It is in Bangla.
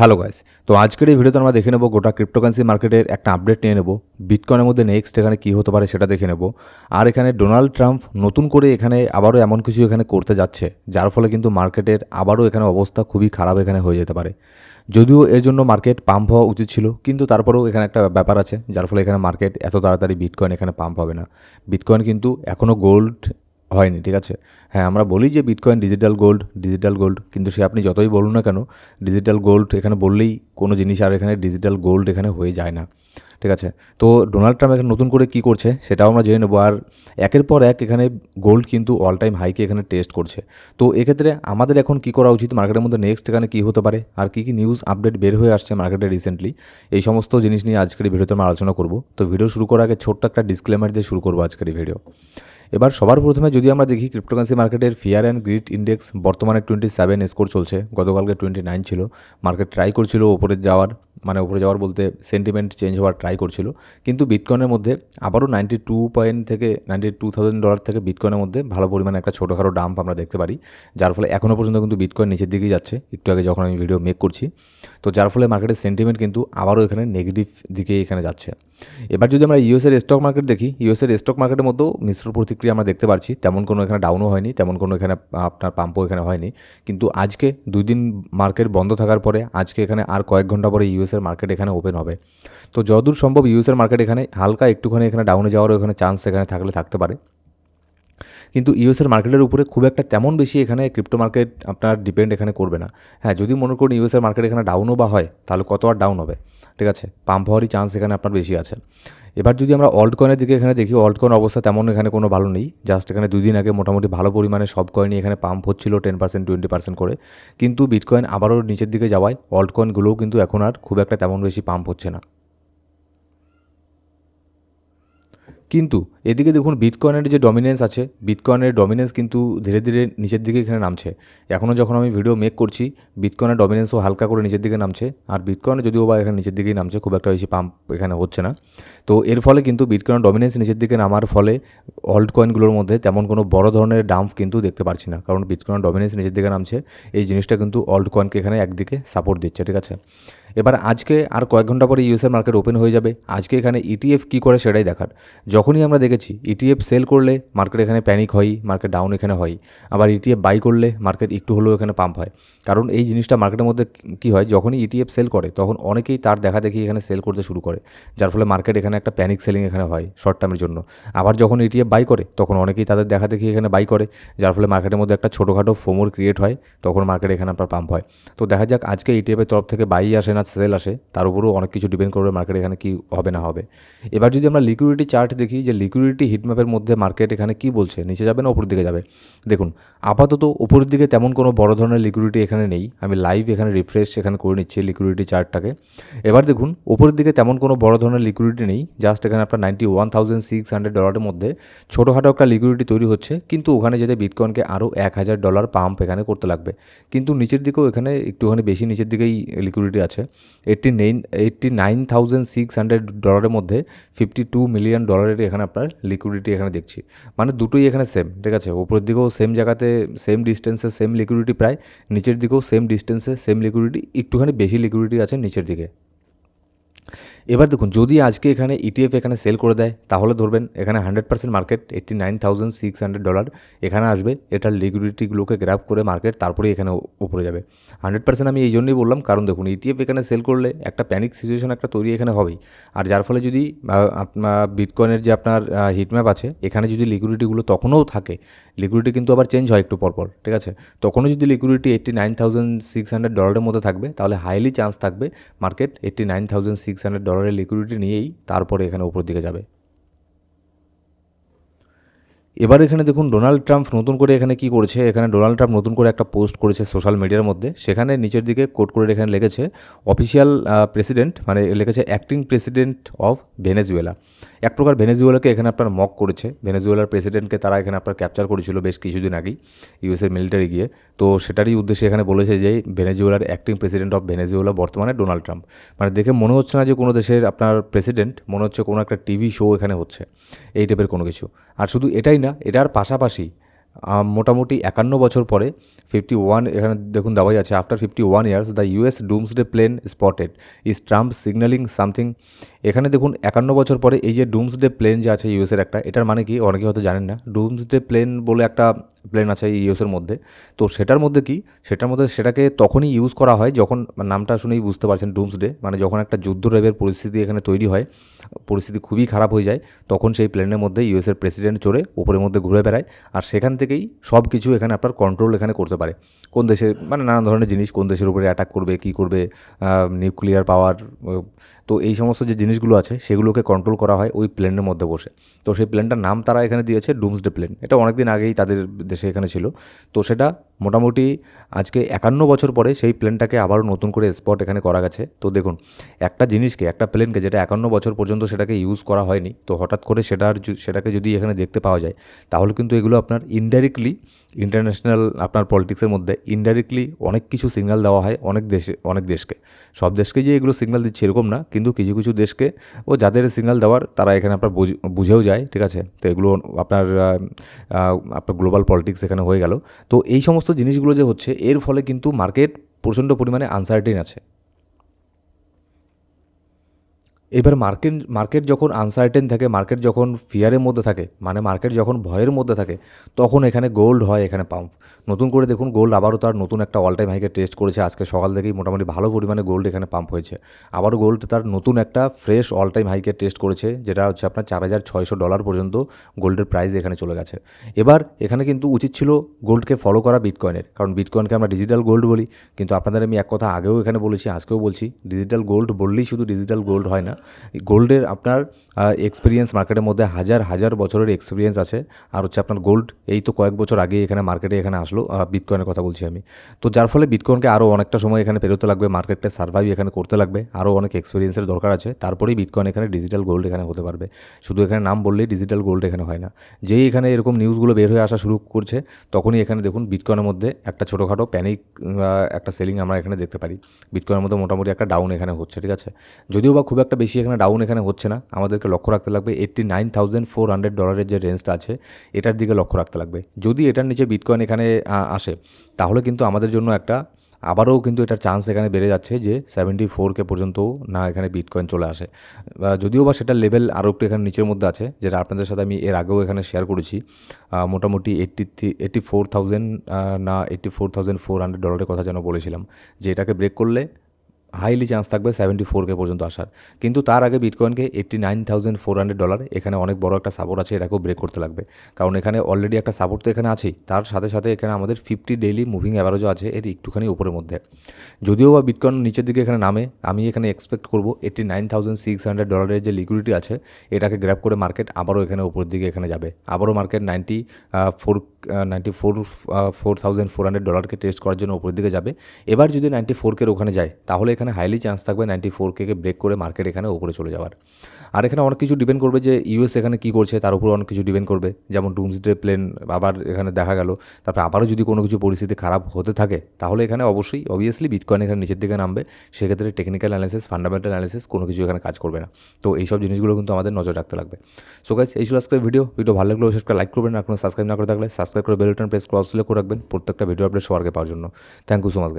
Hello guys. তো আজকের এই ভিডিওতে আমরা দেখে নেব গোটা ক্রিপ্টোকারেন্সি মার্কেটের একটা আপডেট নিয়ে নেব। বিটকয়েনের মধ্যে নেক্সট এখানে কী হতে পারে সেটা দেখে নেব। আর এখানে ডোনাল্ড ট্রাম্প নতুন করে এখানে আবারও এমন কিছু এখানে করতে যাচ্ছে যার ফলে কিন্তু মার্কেটের আবারও এখানে অবস্থা খুবই খারাপ এখানে হয়ে যেতে পারে। যদিও এর জন্য মার্কেট পাম্প হওয়া উচিত ছিল, কিন্তু তারপরেও এখানে একটা ব্যাপার আছে যার ফলে এখানে মার্কেট এত তাড়াতাড়ি বিটকয়েন এখানে পাম্প হবে না। বিটকয়েন কিন্তু এখনও গোল্ড হয়নি, ঠিক আছে। হ্যাঁ, আমরা বলি যে বিটকয়েন ডিজিটাল গোল্ড, কিন্তু সে আপনি যতই বলুন না কেন, ডিজিটাল গোল্ড এখানে বললেই কোনো জিনিস আর এখানে ডিজিটাল গোল্ড এখানে হয়ে যায় না, ঠিক আছে। তো ডোনাল্ড ট্রাম্প এখানে নতুন করে কী করছে সেটাও আমরা জেনে নেবো। আর একের পর এক এখানে গোল্ড কিন্তু অল টাইম হাইকে এখানে টেস্ট করছে। তো এক্ষেত্রে আমাদের এখন কী করা উচিত, মার্কেটের মধ্যে নেক্সট এখানে কী হতে পারে আর কী কী নিউজ আপডেট বের হয়ে আসছে মার্কেটে রিসেন্টলি, এই সমস্ত জিনিস নিয়ে আজকের এই ভিডিওতে আমরা আলোচনা করব। তো ভিডিও শুরু করার আগে ছোট্ট একটা ডিসক্লেমার দিয়ে শুরু করবো আজকের এই ভিডিও। এবার সবার প্রথমে যদি আমরা দেখি ক্রিপ্টোকারেন্সি মার্কেটের ফিয়ার অ্যান্ড গ্রিড ইন্ডেক্স বর্তমানে 27 স্কোর চলছে, গতকালকে 29 ছিল। মার্কেট ট্রাই করছিল ওপরে যাওয়ার, মানে উপরে যাওয়ার বলতে সেন্টিমেন্ট চেঞ্জ হওয়ার ট্রাই করছিল, কিন্তু বিটকয়েনের মধ্যে আবারও 92 পয়েন্ট থেকে $92,000 থেকে বিটকয়েনের মধ্যে ভালো পরিমাণে একটা ছোটোখাটো ডাম্প আমরা দেখতে পারি, যার ফলে এখনও পর্যন্ত কিন্তু বিটকয়েন নিচের দিকেই যাচ্ছে একটু আগে যখন আমি ভিডিও মেক করছি। তো যার ফলে মার্কেটের সেন্টিমেন্ট কিন্তু আবারও এখানে নেগেটিভ দিকে এখানে যাচ্ছে। এবার যদি আমরা ইউএসের স্টক মার্কেট দেখি, ইউএসের স্টক মার্কেটের মধ্যেও মিশ্র প্রতিক্রিয়া আমরা দেখতে পাচ্ছি। তেমন কোনো এখানে ডাউনও হয়নি, তেমন কোনো এখানে আপনার পাম্পও এখানে হয়নি। কিন্তু আজকে 2 দিন মার্কেট বন্ধ থাকার পরে আজকে এখানে আর কয়েক ঘন্টা পরে ইউএসের মার্কেট এখানে ওপেন হবে। তো যতদূর সম্ভব ইউএসের মার্কেট এখানে হালকা একটুখানি এখানে ডাউনে যাওয়ারও এখানে চান্স এখানে থাকতে পারে। কিন্তু ইউএসের মার্কেটের উপরে খুব একটা তেমন বেশি এখানে ক্রিপ্টো মার্কেট আপনার ডিপেন্ড এখানে করবে না। হ্যাঁ, যদি মনে করুন ইউএসের মার্কেট এখানে ডাউনও বা হয়, তাহলে কত আর ডাউন হবে, ঠিক আছে। পাম্প হওয়ারই চান্স এখানে আপনার বেশি আছে। এবার যদি আমরা অল্ট কয়েনের দিকে এখানে দেখি, অল্ট কয়েন অবস্থা তেমন এখানে কোনো ভালো নেই। জাস্ট এখানে 2 দিন আগে মোটামুটি ভালো পরিমাণে সব কয়েনই এখানে পাম্প হচ্ছিল 10% 20% করে, কিন্তু বিটকয়েন আবারও নিচের দিকে যাওয়ায় অল্ট কয়েনগুলোও কিন্তু এখন আর খুব একটা তেমন বেশি পাম্প হচ্ছে না। কিন্তু এদিকে দেখুন বিটকয়েনের যে ডমিনেন্স আছে, বিটকয়েনের ডমিনেন্স কিন্তু ধীরে ধীরে নিচের দিকে এখানে নামছে। এখনও যখন আমি ভিডিও মেক করছি বিটকয়েনের ডমিনেন্সও হালকা করে নিচের দিকে নামছে, আর বিটকয়েনে যদিও বা এখানে নিচের দিকেই নামছে, খুব একটা বেশি পাম্প এখানে হচ্ছে না। তো এর ফলে কিন্তু বিটকয়েনের ডমিনেন্স নিচের দিকে নামার ফলে অল্ট কয়েনগুলোর মধ্যে তেমন কোনো বড় ধরনের ডাম্প কিন্তু দেখতে পাচ্ছি না, কারণ বিটকয়েনের ডমিনেন্স নিচের দিকে নামছে। এই জিনিসটা কিন্তু অল্ট কয়েনকে এখানে একদিকে সাপোর্ট দিচ্ছে, ঠিক আছে। এবার আজকে আর কয়েক ঘন্টা পরে ইউএসের মার্কেট ওপেন হয়ে যাবে। আজকে এখানে ইটিএফ কী করে সেটাই দেখার। যখনই আমরা দেখেছি ইটিএফ সেল করলে মার্কেট এখানে প্যানিক হয়, মার্কেট ডাউন এখানে হয়। আবার ইটিএফ বাই করলে মার্কেট একটু হলেও এখানে পাম্প হয়। কারণ এই জিনিসটা মার্কেটের মধ্যে কী হয়, যখনই ইটিএফ সেল করে তখন অনেকেই তার দেখা দেখি এখানে সেল করতে শুরু করে, যার ফলে মার্কেট এখানে একটা প্যানিক সেলিং এখানে হয় শর্ট টার্মের জন্য। আবার যখন ইটিএফ বাই করে তখন অনেকেই তাদের দেখা দেখি এখানে বাই করে, যার ফলে মার্কেটের মধ্যে একটা ছোটোখাটো ফোমোর ক্রিয়েট হয়, তখন মার্কেট এখানে আপনার পাম্প হয়। তো দেখা যাক আজকে ইটিএফের তরফ থেকে বাই আসে না সেল আসে, তার উপরেও অনেক কিছু ডিপেন্ড করবে মার্কেট এখানে কী হবে না হবে। এবার যদি আমরা লিকুইডিটি চার্ট দেখি, যে লিকুইডিটি হিটম্যাপের মধ্যে মার্কেট এখানে কী বলছে, নিচে যাবে না উপরের দিকে যাবে। দেখুন আপাতত উপরের দিকে তেমন কোনো বড় ধরনের লিকুইডিটি এখানে নেই। আমি লাইভ এখানে রিফ্রেশ এখানে করে নিচ্ছি লিকুইডিটি চার্টটাকে। এবার দেখুন উপরের দিকে তেমন কোনো বড় ধরনের লিকুইডিটি নেই, জাস্ট এখানে আপনার $91,600 মধ্যে ছোটোখাটো একটা লিকুইডিটি তৈরি হচ্ছে, কিন্তু ওখানে যেতে বিটকয়েনকে আরও $1,000 পাম্প এখানে করতে লাগবে। কিন্তু নিচের দিকেও এখানে একটুখানি বেশি নিচের দিকেই লিকুইডিটি আছে। $89,600 মধ্যে $52 মিলিয়ন এখানে আপনার লিকুইডিটি এখানে দেখছি। মানে দুটোই এখানে সেম, ঠিক আছে। উপরের দিকেও সেম জায়গাতে সেম ডিস্টেন্সে সেম লিকুইডিটি প্রায়, নিচের দিকেও সেম ডিস্টেন্সে সেম লিকুইডিটি, একটুখানি বেশি লিকুইডিটি আছে নিচের দিকে। এবার দেখুন যদি আজকে এখানে ইটিএফ এখানে সেল করে দেয়, তাহলে ধরবেন এখানে 100% মার্কেট $89,600 এখানে আসবে। এটার লিকুইডিটিগুলোকে গ্র্যাব করে মার্কেট তারপরে এখানে উপরে যাবে 100%। আমি এই জন্যই বললাম, কারণ দেখুন ইটিএফ এখানে সেল করলে একটা প্যানিক সিচুয়েশন একটা তৈরি এখানে হবেই। আর যার ফলে যদি আপনার বিটকয়েনের যে আপনার হিটম্যাপ আছে এখানে যদি লিকুইডিটিগুলো তখনও থাকে, লিকুইডিটি কিন্তু আবার চেঞ্জ হয় একটু পরপর, ঠিক আছে। তখনও যদি লিকুইডিটি $89,600 মধ্যে থাকবে, তাহলে হাইলি চান্স থাকবে মার্কেট $89,600 লিকুইডিটি নিয়েই তারপরে এখানে উপর দিকে যাবে। এবার এখানে দেখুন ডোনাল্ড ট্রাম্প নতুন করে এখানে কি করেছে, এখানে ডোনাল্ড ট্রাম্প নতুন করে একটা পোস্ট করেছে সোশ্যাল মিডিয়ার মধ্যে। সেখানে নিচের দিকে কোট করে এখানে লিখেছে অফিসিয়াল প্রেসিডেন্ট, মানে লিখেছে অ্যাক্টিং প্রেসিডেন্ট অফ ভেনেজুয়েলা। এক প্রকার ভেনেজুয়েলাকে এখানে আপনার মক করেছে। ভেনেজুয়েলার প্রেসিডেন্টকে তারা এখানে আপনার ক্যাপচার করেছিল বেশ কিছুদিন আগেই ইউএসের মিলিটারি গিয়ে। তো সেটারই উদ্দেশ্যে এখানে বলেছে যে ভেনেজুয়েলার অ্যাক্টিং প্রেসিডেন্ট অফ ভেনেজুয়েলা বর্তমানে ডোনাল্ড ট্রাম্প। মানে দেখে মনে হচ্ছে না যে কোনো দেশের আপনার প্রেসিডেন্ট, মনে হচ্ছে কোনো একটা টিভি শো এখানে হচ্ছে, এই টাইপের কোনো কিছু। আর শুধু এটাই না, এটার পাশাপাশি মোটামুটি 51 বছর পরে 51 এখানে দেখুন দেওয়াই আছে, after 51 years the US doomsday plane spotted is Trump signalling something. এখানে দেখুন 51 বছর পরে এই যে ডুমসডে প্লেন যে আছে ইউএসের একটা, এটার মানে কি অনেকে হয়তো জানেন না। ডুমসডে প্লেন বলে একটা প্লেন আছে ইউএসের মধ্যে, তো সেটার মধ্যে কি, সেটার মধ্যে সেটাকে তখনই ইউজ করা হয় যখন, নামটা শুনেই বুঝতে পারছেন ডুমসডে মানে যখন একটা যুদ্ধ টাইপের পরিস্থিতি এখানে তৈরি হয়, পরিস্থিতি খুবই খারাপ হয়ে যায়, তখন সেই প্লেনের মধ্যে ইউএসের প্রেসিডেন্ট চড়ে উপরের মধ্যে ঘুরে বেড়ায়, আর সেখান থেকেই সব কিছু এখানে আপনার কন্ট্রোল এখানে করতে পারে। কোন দেশের মানে নানান ধরনের জিনিস, কোন দেশের উপরে অ্যাটাক করবে, কী করবে, নিউক্লিয়ার পাওয়ার, তো এই সমস্ত যে জিনিসগুলো আছে সেগুলোকে কন্ট্রোল করা হয় ওই প্লেনের মধ্যে বসে। তো সেই প্লেনটার নাম তারা এখানে দিয়েছে ডুমসডে প্লেন। এটা অনেক দিন আগেই তাদের দেশে এখানে ছিল। তো সেটা মোটামুটি আজকে 51 বছর পরে সেই প্লেনটাকে আবারও নতুন করে স্পট এখানে করা গেছে। তো দেখুন, একটা জিনিসকে, একটা প্লেনকে যেটা 51 বছর পর্যন্ত সেটাকে ইউজ করা হয়নি, তো হঠাৎ করে সেটাকে যদি এখানে দেখতে পাওয়া যায়, তাহলে কিন্তু এগুলো আপনার ইনডাইরেক্টলি ইন্টারন্যাশনাল আপনার পলিটিক্সের মধ্যে ইনডাইরেক্টলি অনেক কিছু সিগন্যাল দেওয়া হয় অনেক দেশকে। সব দেশকে যে এগুলো সিগন্যাল দিচ্ছে এরকম না, কিন্তু কিছু কিছু দেশকে ও যাদের সিগন্যাল দেওয়ার তারা এখানে আপনার বুঝেও যায়, ঠিক আছে। তো এগুলো আপনার আপনার গ্লোবাল পলিটিক্স এখানে হয়ে গেল। তো এই সমস্ত জিনিসগুলো যে হচ্ছে, এর ফলে কিন্তু মার্কেট প্রচণ্ড পরিমাণে আনসার্টেন আছে। এবার মার্কেট যখন আনসার্টেন থাকে, মার্কেট যখন ফিয়ারের মধ্যে থাকে, মানে মার্কেট যখন ভয়ের মধ্যে থাকে, তখন এখানে গোল্ড হয় এখানে পাম্প। নতুন করে দেখুন গোল্ড আবারও তার নতুন একটা অল টাইম হাইকে টেস্ট করেছে। আজকে সকাল থেকেই মোটামুটি ভালো পরিমাণে গোল্ড এখানে পাম্প হয়েছে। আবারও গোল্ড তার নতুন একটা ফ্রেশ অল টাইম হাইকে টেস্ট করেছে, যেটা হচ্ছে আপনার $4,600 পর্যন্ত গোল্ডের প্রাইস এখানে চলে গেছে। এবার এখানে কিন্তু উচিত ছিল গোল্ডকে ফলো করা বিটকয়েনের, কারণ বিটকয়েনকে আমরা ডিজিটাল গোল্ড বলি। কিন্তু আপনাদের আমি এক কথা আগেও এখানে বলেছি, আজকেও বলছি, ডিজিটাল গোল্ড বললেই শুধু ডিজিটাল গোল্ড হয় না। গোল্ডের আপনার এক্সপিরিয়েন্স মার্কেটের মধ্যে হাজার হাজার বছরের এক্সপিরিয়েন্স আছে। আর হচ্ছে আপনার গোল্ড এই তো কয়েক বছর আগে এখানে মার্কেটে এখানে আসলো, বিটকয়েনের কথা বলছি আমি। তো যার ফলে বিটকয়েনকে আরও অনেকটা সময় এখানে পেরোতে লাগবে, মার্কেটটা সার্ভাইভ এখানে করতে লাগবে, আরও অনেক এক্সপিরিয়েন্সের দরকার আছে, তারপরেই বিটকয়েন এখানে ডিজিটাল গোল্ড এখানে হতে পারবে। শুধু এখানে নাম বললেই ডিজিটাল গোল্ড এখানে হয় না। যেই এখানে এরকম নিউজগুলো বের হয়ে আসা শুরু করছে, তখনই এখানে দেখুন বিটকয়েনের মধ্যে একটা ছোটোখাটো প্যানিক, একটা সেলিং আমরা এখানে দেখতে পারি। বিটকয়েনের মধ্যে মোটামুটি একটা ডাউন এখানে হচ্ছে, ঠিক আছে। যদিও বা খুব একটা বেশি এখানে ডাউন এখানে হচ্ছে না, আমাদেরকে লক্ষ্য রাখতে লাগবে $89,400 যে রেঞ্জটা আছে এটার দিকে লক্ষ্য রাখতে লাগবে। যদি এটার নিচে বিটকয়েন এখানে আসে, তাহলে কিন্তু আমাদের জন্য একটা আবারও কিন্তু এটার চান্স এখানে বেড়ে যাচ্ছে যে 74K পর্যন্ত না এখানে বিটকয়েন চলে আসে। যদিও বা সেটার লেভেল আরও একটু এখানে নিচের মধ্যে আছে, যেটা আপনাদের সাথে আমি এর আগেও এখানে শেয়ার করেছি। মোটামুটি 84,000 না $84,400 কথা যেন বলেছিলাম, যে এটাকে ব্রেক করলে হাইলি চান্স থাকবে 74K পর্যন্ত আসার। কিন্তু তার আগে বিটকয়েনকে $89,400 এখানে অনেক বড় একটা সাপোর্ট আছে, এটাকেও ব্রেক করতে লাগবে। কারণ এখানে অলরেডি একটা সাপোর্ট তো এখানে আছেই, তার সাথে সাথে এখানে আমাদের 50 ডেইলি মুভিং অ্যাভারেজও আছে এর একটুখানি উপরের মধ্যে। যদিও বা বিটকয়েন নিচের দিকে এখানে নামে, আমি এখানে এক্সপেক্ট করবো $89,600 যে লিকুইডিটি আছে এটাকে গ্র্যাব করে মার্কেট আবারও এখানে উপরের দিকে এখানে যাবে। আবারও মার্কেট 94,400 টেস্ট করার জন্য উপরের দিকে যাবে। এবার যদি 94K ওখানে যায়, তাহলে এখানে হাইলি চান্স থাকবে 94K ব্রেক করে মার্কেট এখানে উপরে চলে যাওয়ার। আর এখানে অনেক কিছু ডিপেন্ড করবে যে ইউএস এখানে কী করছে, তার উপর অনেক কিছু ডিপেন্ড করবে। যেমন ডুমসডে প্লেন আবার এখানে দেখা গেল, তারপরে আবারও যদি কোনো কিছু পরিস্থিতি খারাপ হতে থাকে, তাহলে এখানে অবভিয়াসলি বিটকয়েন এখানে নিচের দিকে নামবে। সেক্ষেত্রে টেকনিক্যাল অ্যানালিসিস, ফান্ডামেন্টাল অ্যানালিসিস কোনো কিছু এখানে কাজ করবে না। তো এইসব জিনিসগুলো কিন্তু আমাদের নজর রাখতে লাগবে। সো গাইস, এই ছিল আজকের ভিডিও ভালো লাগলে অবশ্যই লাইক করবেন, আর কোনো সাবস্ক্রাইব না করে থাকলে সাবস্ক্রাইব করে বেল বাটন প্রেস করে অল সিলেক্ট করে রাখবেন প্রত্যেকটা ভিডিও আপডেট সবার আগে পাওয়ার জন্য। Thank you so much guys.